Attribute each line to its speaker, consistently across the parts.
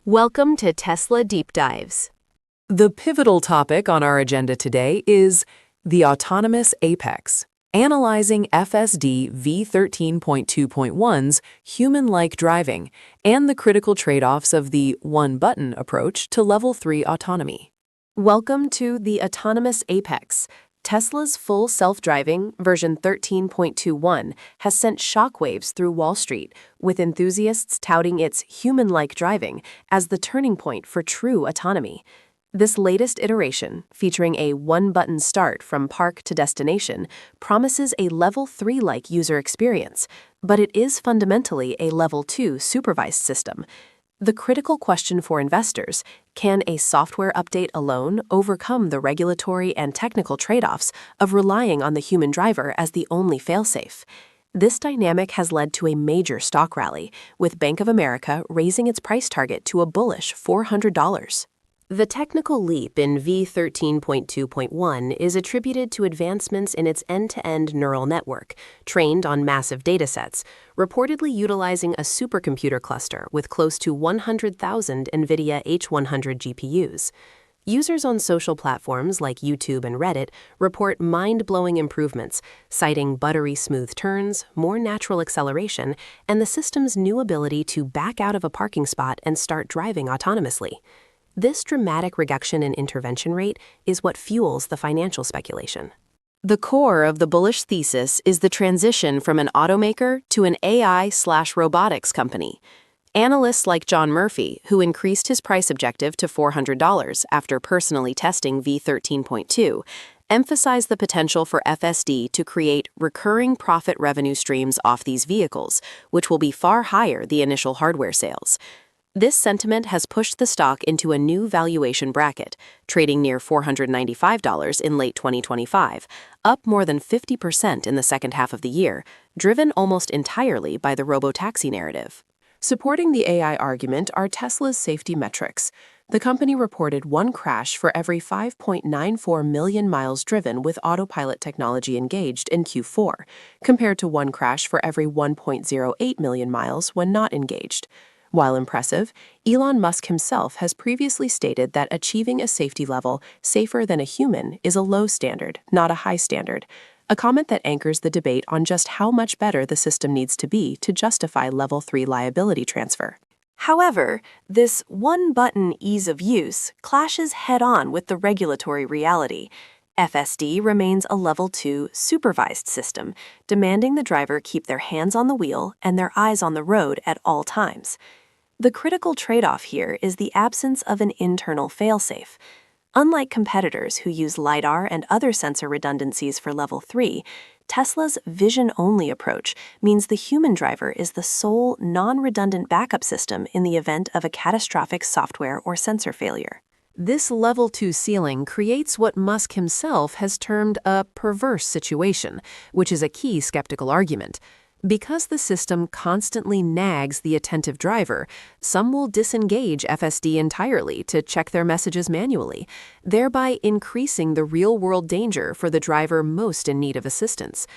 Speaker 1: Welcome to Tesla Deep Dives.
Speaker 2: The pivotal topic on our agenda today is the autonomous apex, analyzing FSD V13-2.1's human-like driving and the critical trade-offs of the one-button approach to Level 3 autonomy.
Speaker 1: Welcome to the autonomous apex. Tesla's full self-driving version 13.21 has sent shockwaves through Wall Street, with enthusiasts touting its human-like driving as the turning point for true autonomy. This latest iteration, featuring a one-button start from park to destination, promises a Level 3-like user experience, but it is fundamentally a Level 2 supervised system. The critical question for investors: can a software update alone overcome the regulatory and technical trade-offs of relying on the human driver as the only failsafe? This dynamic has led to a major stock rally, with Bank of America raising its price target to a bullish $400. The technical leap in V13.2.1 is attributed to advancements in its end-to-end neural network, trained on massive datasets, reportedly utilizing a supercomputer cluster with close to 100,000 NVIDIA H100 GPUs. Users on social platforms like YouTube and Reddit report mind-blowing improvements, citing buttery smooth turns, more natural acceleration, and the system's new ability to back out of a parking spot and start driving autonomously. This dramatic reduction in intervention rate is what fuels the financial speculation. The core of the bullish thesis is the transition from an automaker to an AI/robotics company. Analysts like John Murphy, who increased his price objective to $400 after personally testing V13.2, emphasize the potential for FSD to create recurring profit revenue streams off these vehicles, which will be far higher the initial hardware sales. This sentiment has pushed the stock into a new valuation bracket, trading near $495 in late 2025, up more than 50% in the second half of the year, driven almost entirely by the robotaxi narrative. Supporting the AI argument are Tesla's safety metrics. The company reported one crash for every 5.94 million miles driven with autopilot technology engaged in Q4, compared to one crash for every 1.08 million miles when not engaged. While impressive, Elon Musk himself has previously stated that achieving a safety level safer than a human is a low standard, not a high standard, a comment that anchors the debate on just how much better the system needs to be to justify Level 3 liability transfer. However, this one-button ease of use clashes head-on with the regulatory reality. FSD remains a Level 2 supervised system, demanding the driver keep their hands on the wheel and their eyes on the road at all times. The critical trade-off here is the absence of an internal failsafe. Unlike competitors who use LiDAR and other sensor redundancies for Level 3, Tesla's vision-only approach means the human driver is the sole non-redundant backup system in the event of a catastrophic software or sensor failure. This Level 2 ceiling creates what Musk himself has termed a perverse situation, which is a key skeptical argument. Because the system constantly nags the attentive driver, some will disengage FSD entirely to check their messages manually, thereby increasing the real-world danger for the driver most in need of assistance.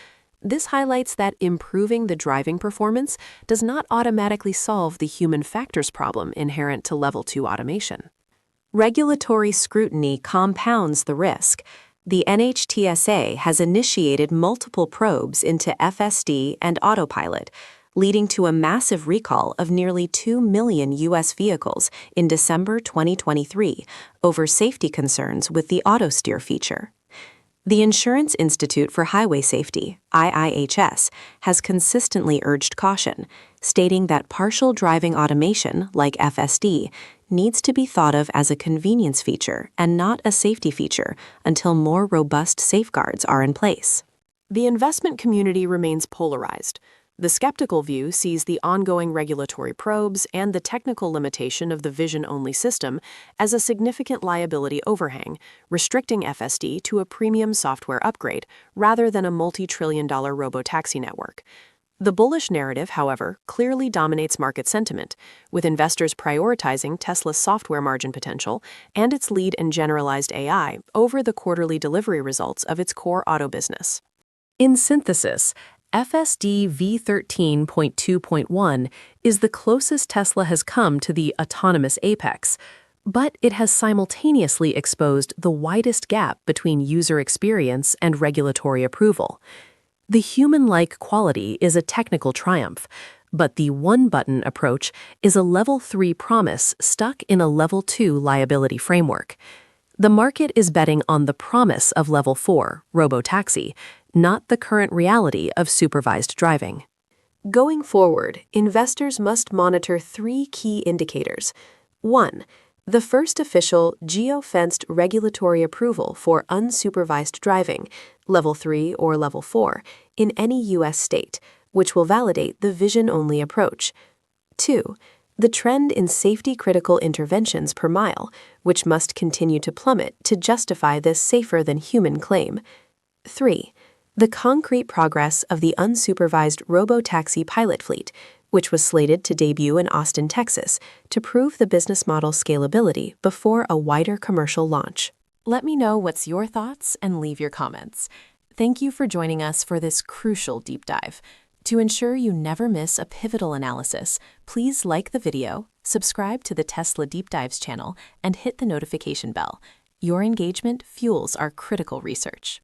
Speaker 1: This highlights that improving the driving performance does not automatically solve the human factors problem inherent to Level 2 automation. Regulatory scrutiny compounds the risk. The NHTSA has initiated multiple probes into FSD and autopilot, leading to a massive recall of nearly 2 million U.S. vehicles in December 2023 over safety concerns with the auto-steer feature. The Insurance Institute for Highway Safety, IIHS, has consistently urged caution, stating that partial driving automation, like FSD, needs to be thought of as a convenience feature and not a safety feature until more robust safeguards are in place. The investment community remains polarized. The skeptical view sees the ongoing regulatory probes and the technical limitation of the vision-only system as a significant liability overhang, restricting FSD to a premium software upgrade rather than a multi-trillion-dollar robotaxi network. The bullish narrative, however, clearly dominates market sentiment, with investors prioritizing Tesla's software margin potential and its lead in generalized AI over the quarterly delivery results of its core auto business. In synthesis, FSD V13-2.1 is the closest Tesla has come to the autonomous apex, but it has simultaneously exposed the widest gap between user experience and regulatory approval. The human-like quality is a technical triumph, but the one-button approach is a Level 3 promise stuck in a Level 2 liability framework. The market is betting on the promise of Level 4, robotaxi, not the current reality of supervised driving. Going forward, investors must monitor 3 key indicators. 1. The first official geo-fenced regulatory approval for unsupervised driving, Level 3 or Level 4, in any U.S. state, which will validate the vision-only approach. 2. The trend in safety-critical interventions per mile, which must continue to plummet to justify this safer-than-human claim. 3. The concrete progress of the unsupervised robotaxi pilot fleet, which was slated to debut in Austin, Texas, to prove the business model scalability before a wider commercial launch. Let me know what's your thoughts and leave your comments. Thank you for joining us for this crucial deep dive. To ensure you never miss a pivotal analysis, please like the video, subscribe to the Tesla Deep Dives channel, and hit the notification bell. Your engagement fuels our critical research.